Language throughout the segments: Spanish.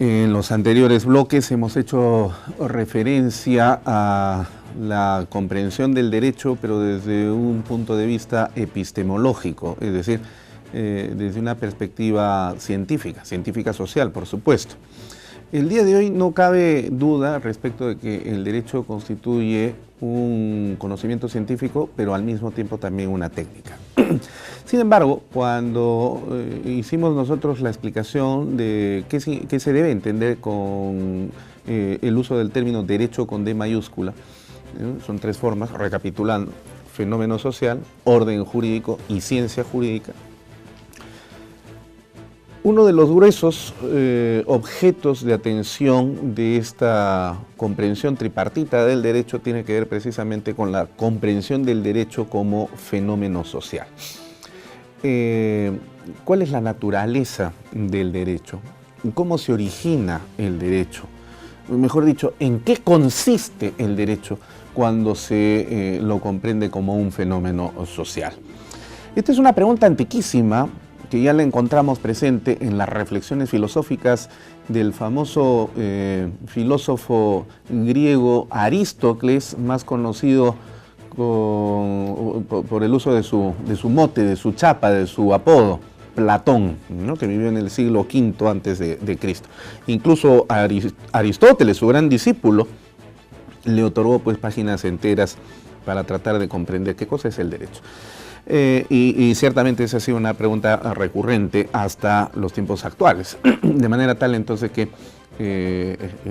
En los anteriores bloques hemos hecho referencia a la comprensión del derecho, pero desde un punto de vista epistemológico, es decir, desde una perspectiva científica social, por supuesto. El día de hoy no cabe duda respecto de que el derecho constituye un conocimiento científico, pero al mismo tiempo también una técnica. Sin embargo, cuando hicimos nosotros la explicación de qué se debe entender con el uso del término derecho con D mayúscula, son tres formas, recapitulando: fenómeno social, orden jurídico y ciencia jurídica. Uno de los gruesos objetos de atención de esta comprensión tripartita del derecho tiene que ver precisamente con la comprensión del derecho como fenómeno social. ¿Cuál es la naturaleza del derecho? ¿Cómo se origina el derecho? Mejor dicho, ¿en qué consiste el derecho cuando se lo comprende como un fenómeno social? Esta es una pregunta antiquísima que ya la encontramos presente en las reflexiones filosóficas del famoso filósofo griego Aristóteles, más conocido por el uso de su mote, de su chapa, de su apodo, Platón, ¿no?, que vivió en el siglo V antes de Cristo. Incluso Aristóteles, su gran discípulo, le otorgó pues páginas enteras para tratar de comprender qué cosa es el derecho. Y ciertamente esa ha sido una pregunta recurrente hasta los tiempos actuales, de manera tal entonces que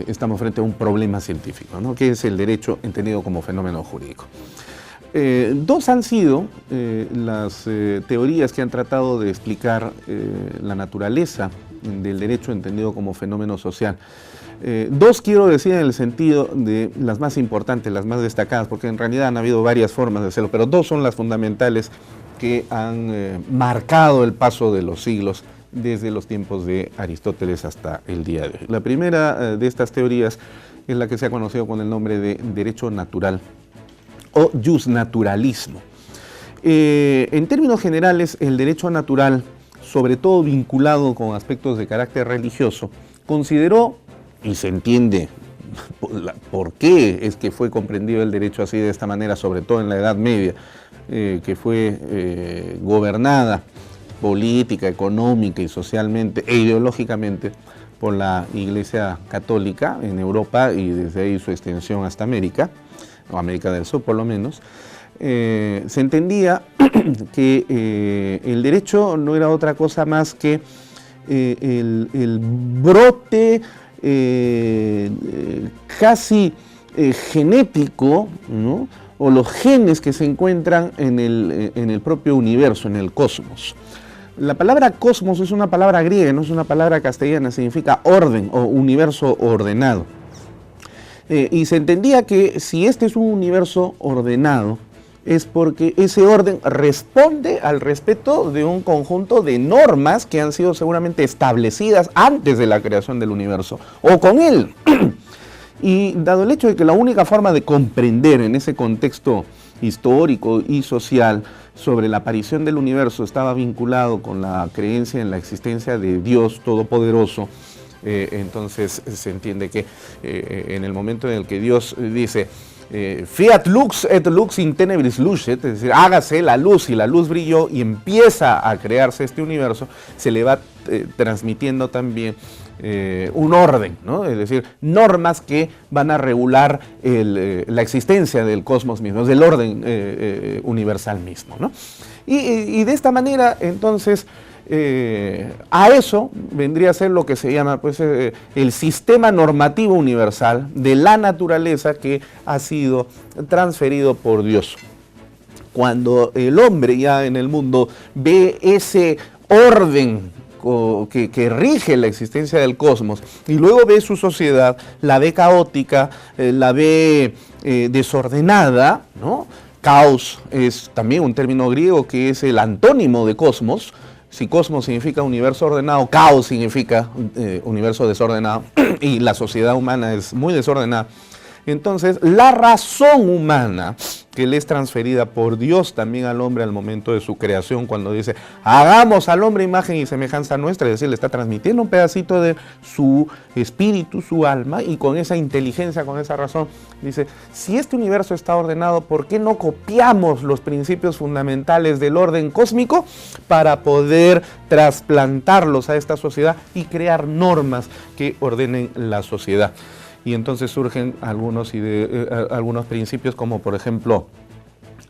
estamos frente a un problema científico, ¿no?, que es el derecho entendido como fenómeno jurídico. Dos han sido las teorías que han tratado de explicar la naturaleza del derecho entendido como fenómeno social. Dos quiero decir en el sentido de las más importantes, las más destacadas, porque en realidad han habido varias formas de hacerlo, pero dos son las fundamentales que han marcado el paso de los siglos desde los tiempos de Aristóteles hasta el día de hoy. La primera de estas teorías es la que se ha conocido con el nombre de derecho natural o justnaturalismo. En términos generales, el derecho natural, sobre todo vinculado con aspectos de carácter religioso, consideró, y se entiende por qué es que fue comprendido el derecho así de esta manera, sobre todo en la Edad Media, que fue gobernada política, económica y socialmente e ideológicamente por la Iglesia Católica en Europa y desde ahí su extensión hasta América, o América del Sur por lo menos. Se entendía que el derecho no era otra cosa más que el brote casi genético, ¿no?, o los genes que se encuentran en el propio universo, en el cosmos. La palabra cosmos es una palabra griega, no es una palabra castellana, significa orden o universo ordenado. Y se entendía que si este es un universo ordenado, es porque ese orden responde al respeto de un conjunto de normas que han sido seguramente establecidas antes de la creación del universo, o con él. Y dado el hecho de que la única forma de comprender en ese contexto histórico y social sobre la aparición del universo estaba vinculado con la creencia en la existencia de Dios Todopoderoso, entonces se entiende que en el momento en el que Dios dice fiat lux et lux in tenebris lucet, es decir, hágase la luz, y la luz brilló y empieza a crearse este universo, se le va transmitiendo también un orden, ¿no?, es decir, normas que van a regular la existencia del cosmos mismo, del orden universal mismo, ¿no? Y de esta manera, entonces, a eso vendría a ser lo que se llama pues, el sistema normativo universal de la naturaleza que ha sido transferido por Dios. Cuando el hombre ya en el mundo ve ese orden que rige la existencia del cosmos y luego ve su sociedad, la ve caótica, la ve desordenada, ¿no? Caos es también un término griego que es el antónimo de cosmos. Si cosmos significa universo ordenado, caos significa universo desordenado, y la sociedad humana es muy desordenada. Entonces, la razón humana que le es transferida por Dios también al hombre al momento de su creación, cuando dice, hagamos al hombre imagen y semejanza nuestra, es decir, le está transmitiendo un pedacito de su espíritu, su alma, y con esa inteligencia, con esa razón, dice, si este universo está ordenado, ¿por qué no copiamos los principios fundamentales del orden cósmico para poder trasplantarlos a esta sociedad y crear normas que ordenen la sociedad? Y entonces surgen algunos principios, como por ejemplo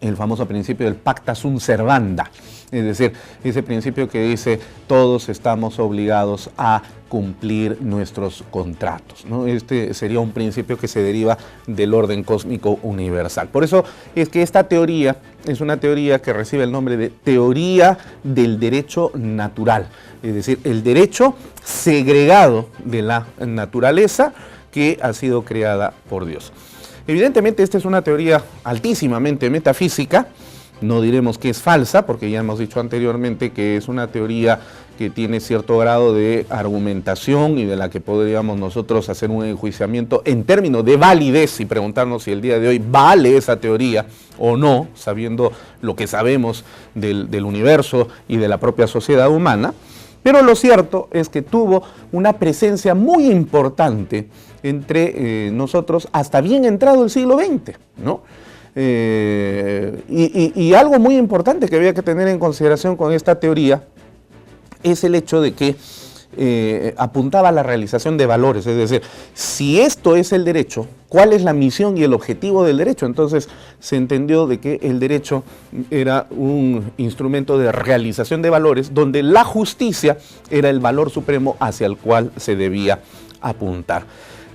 el famoso principio del pacta sunt servanda, es decir, ese principio que dice todos estamos obligados a cumplir nuestros contratos, ¿no? Este sería un principio que se deriva del orden cósmico universal. Por eso es que esta teoría es una teoría que recibe el nombre de teoría del derecho natural, es decir, el derecho segregado de la naturaleza que ha sido creada por Dios. Evidentemente esta es una teoría altísimamente metafísica, no diremos que es falsa, porque ya hemos dicho anteriormente que es una teoría que tiene cierto grado de argumentación y de la que podríamos nosotros hacer un enjuiciamiento en términos de validez y preguntarnos si el día de hoy vale esa teoría o no, sabiendo lo que sabemos del universo y de la propia sociedad humana. Pero lo cierto es que tuvo una presencia muy importante entre nosotros hasta bien entrado el siglo XX, ¿no? Y algo muy importante que había que tener en consideración con esta teoría es el hecho de que apuntaba a la realización de valores, es decir, si esto es el derecho, ¿cuál es la misión y el objetivo del derecho? Entonces se entendió de que el derecho era un instrumento de realización de valores, donde la justicia era el valor supremo hacia el cual se debía apuntar.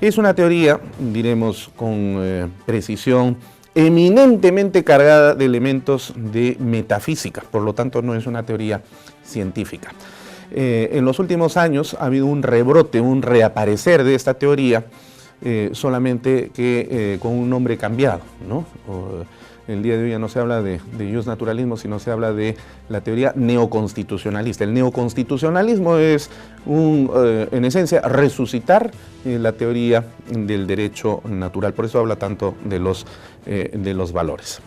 Es una teoría, diremos con precisión, eminentemente cargada de elementos de metafísica, por lo tanto no es una teoría científica. En los últimos años ha habido un rebrote, un reaparecer de esta teoría, solamente que con un nombre cambiado, ¿no? El día de hoy ya no se habla de justnaturalismo, sino se habla de la teoría neoconstitucionalista. El neoconstitucionalismo es, en esencia, resucitar la teoría del derecho natural. Por eso habla tanto de los valores.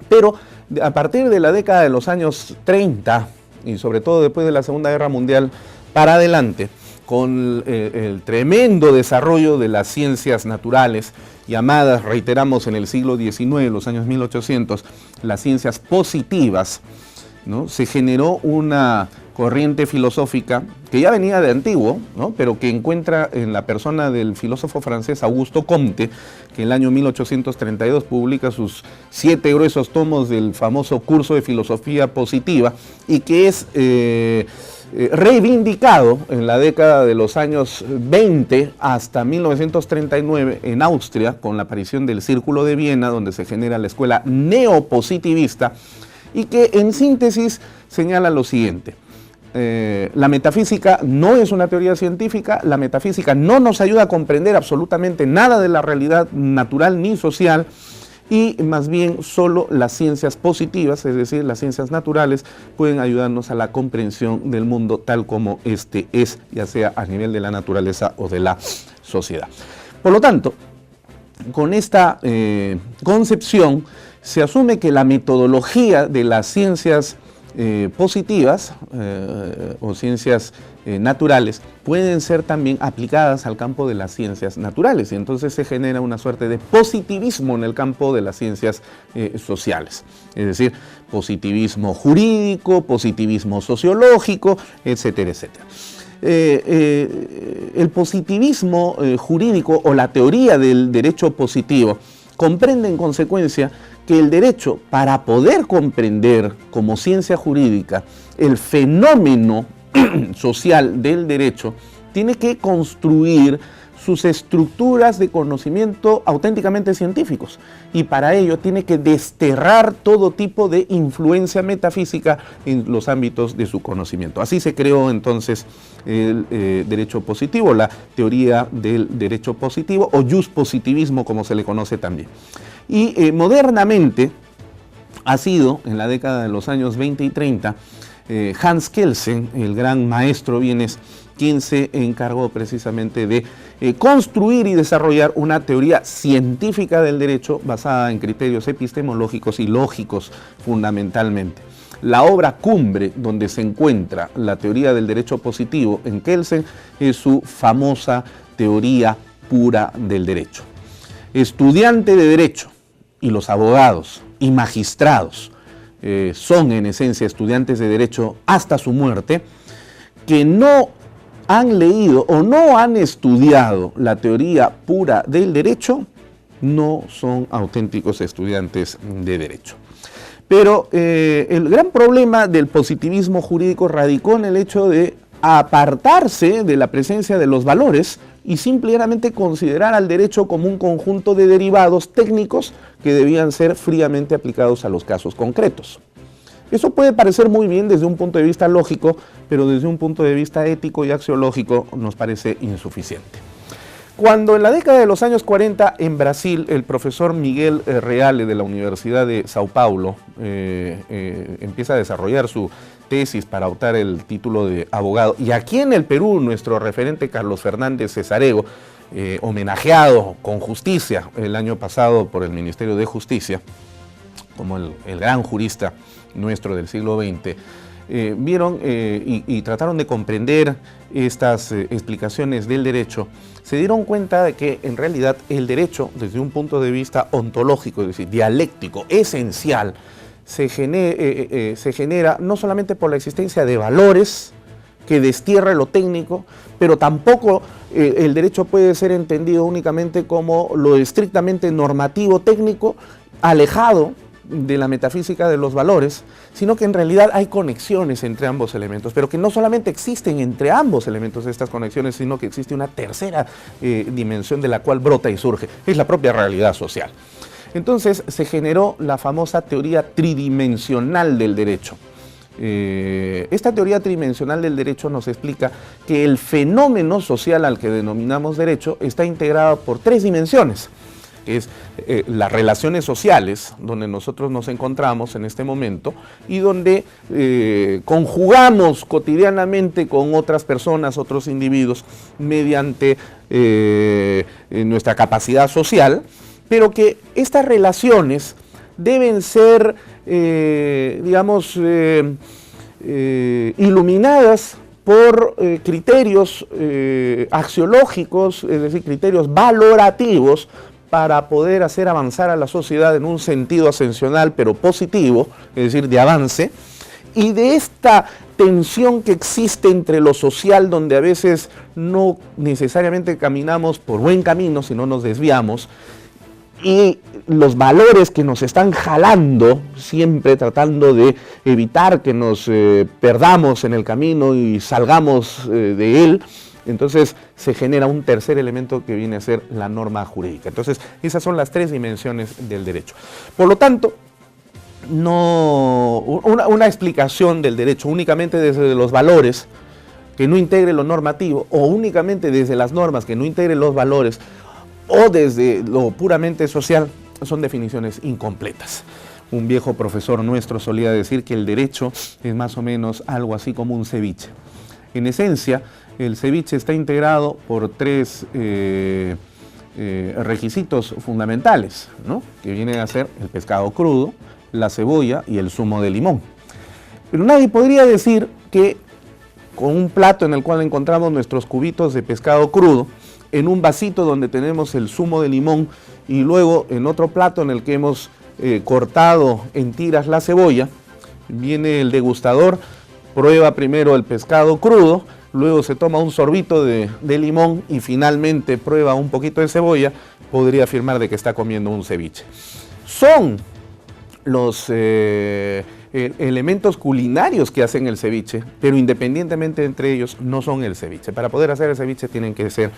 Pero a partir de la década de los años 30, y sobre todo después de la Segunda Guerra Mundial para adelante, con el tremendo desarrollo de las ciencias naturales, llamadas, reiteramos, en el siglo XIX, los años 1800, las ciencias positivas, ¿no? Se generó una corriente filosófica que ya venía de antiguo, ¿no? Pero que encuentra en la persona del filósofo francés Augusto Comte, que en el año 1832 publica sus 7 gruesos tomos del famoso curso de filosofía positiva, y que es reivindicado en la década de los años 20 hasta 1939 en Austria, con la aparición del Círculo de Viena, donde se genera la escuela neopositivista, y que en síntesis señala lo siguiente: la metafísica no es una teoría científica, la metafísica no nos ayuda a comprender absolutamente nada de la realidad natural ni social, y más bien solo las ciencias positivas, es decir, las ciencias naturales, pueden ayudarnos a la comprensión del mundo tal como este es, ya sea a nivel de la naturaleza o de la sociedad. Por lo tanto, con esta concepción se asume que la metodología de las ciencias positivas o ciencias naturales pueden ser también aplicadas al campo de las ciencias naturales, y entonces se genera una suerte de positivismo en el campo de las ciencias sociales, es decir, positivismo jurídico, positivismo sociológico, etcétera, etcétera. El positivismo jurídico o la teoría del derecho positivo comprende en consecuencia que el derecho, para poder comprender como ciencia jurídica el fenómeno social del derecho, tiene que construir sus estructuras de conocimiento auténticamente científicos, y para ello tiene que desterrar todo tipo de influencia metafísica en los ámbitos de su conocimiento. Así se creó entonces el derecho positivo, la teoría del derecho positivo, o justpositivismo, como se le conoce también. Y modernamente ha sido, en la década de los años 20 y 30, Hans Kelsen, el gran maestro vienes, quien se encargó precisamente de construir y desarrollar una teoría científica del derecho basada en criterios epistemológicos y lógicos fundamentalmente. La obra cumbre donde se encuentra la teoría del derecho positivo en Kelsen es su famosa teoría pura del derecho. Estudiante de derecho y los abogados y magistrados son en esencia estudiantes de derecho hasta su muerte, que no han leído o no han estudiado la teoría pura del derecho, no son auténticos estudiantes de derecho. Pero el gran problema del positivismo jurídico radicó en el hecho de apartarse de la presencia de los valores y simplemente considerar al derecho como un conjunto de derivados técnicos que debían ser fríamente aplicados a los casos concretos. Eso puede parecer muy bien desde un punto de vista lógico, pero desde un punto de vista ético y axiológico nos parece insuficiente. Cuando en la década de los años 40 en Brasil el profesor Miguel Reale de la Universidad de Sao Paulo empieza a desarrollar su tesis para optar el título de abogado, y aquí en el Perú nuestro referente Carlos Fernández Cesarego, homenajeado con justicia el año pasado por el Ministerio de Justicia como el gran jurista nuestro del siglo XX, vieron y trataron de comprender estas explicaciones del derecho, se dieron cuenta de que en realidad el derecho, desde un punto de vista ontológico, es decir, dialéctico, esencial, se genera no solamente por la existencia de valores que destierra lo técnico, pero tampoco el derecho puede ser entendido únicamente como lo estrictamente normativo técnico, alejado de la metafísica de los valores, sino que en realidad hay conexiones entre ambos elementos, pero que no solamente existen entre ambos elementos estas conexiones, sino que existe una tercera dimensión de la cual brota y surge, es la propia realidad social. Entonces se generó la famosa teoría tridimensional del derecho. Esta teoría tridimensional del derecho nos explica que el fenómeno social al que denominamos derecho está integrado por tres dimensiones. Es las relaciones sociales, donde nosotros nos encontramos en este momento y donde conjugamos cotidianamente con otras personas, otros individuos, mediante nuestra capacidad social, pero que estas relaciones deben ser, digamos, iluminadas por criterios axiológicos, es decir, criterios valorativos, para poder hacer avanzar a la sociedad en un sentido ascensional, pero positivo, es decir, de avance, y de esta tensión que existe entre lo social, donde a veces no necesariamente caminamos por buen camino, sino nos desviamos, y los valores que nos están jalando, siempre tratando de evitar que nos perdamos en el camino y salgamos de él. Entonces se genera un tercer elemento que viene a ser la norma jurídica. Entonces esas son las tres dimensiones del derecho. Por lo tanto, una explicación del derecho únicamente desde los valores que no integre lo normativo, o únicamente desde las normas que no integre los valores, o desde lo puramente social, son definiciones incompletas. Un viejo profesor nuestro solía decir que el derecho es más o menos algo así como un ceviche. En esencia, el ceviche está integrado por tres requisitos fundamentales, ¿no? Que vienen a ser el pescado crudo, la cebolla y el zumo de limón. Pero nadie podría decir que con un plato en el cual encontramos nuestros cubitos de pescado crudo, en un vasito donde tenemos el zumo de limón y luego en otro plato en el que hemos cortado en tiras la cebolla, viene el degustador, prueba primero el pescado crudo, luego se toma un sorbito de limón y finalmente prueba un poquito de cebolla, podría afirmar de que está comiendo un ceviche. Son los elementos culinarios que hacen el ceviche, pero independientemente entre ellos no son el ceviche. Para poder hacer el ceviche tienen que ser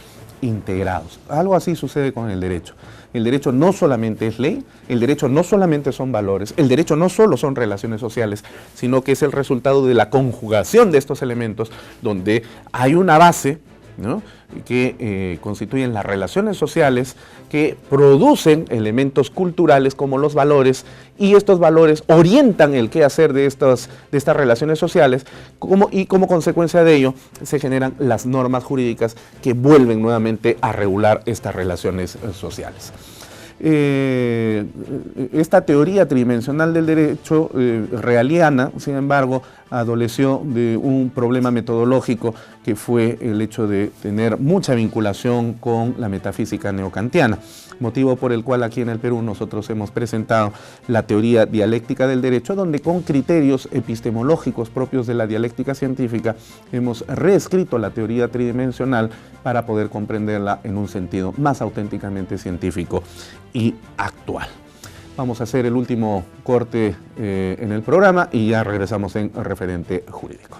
integrados. Algo así sucede con el derecho. El derecho no solamente es ley, el derecho no solamente son valores, el derecho no solo son relaciones sociales, sino que es el resultado de la conjugación de estos elementos donde hay una base ¿no? Que constituyen las relaciones sociales que producen elementos culturales como los valores, y estos valores orientan el quehacer de estas relaciones sociales, y como consecuencia de ello se generan las normas jurídicas que vuelven nuevamente a regular estas relaciones sociales. Esta teoría tridimensional del derecho realiana, sin embargo, adoleció de un problema metodológico que fue el hecho de tener mucha vinculación con la metafísica neocantiana, motivo por el cual aquí en el Perú nosotros hemos presentado la teoría dialéctica del derecho, donde con criterios epistemológicos propios de la dialéctica científica hemos reescrito la teoría tridimensional para poder comprenderla en un sentido más auténticamente científico y actual. Vamos a hacer el último corte en el programa y ya regresamos en Referente Jurídico.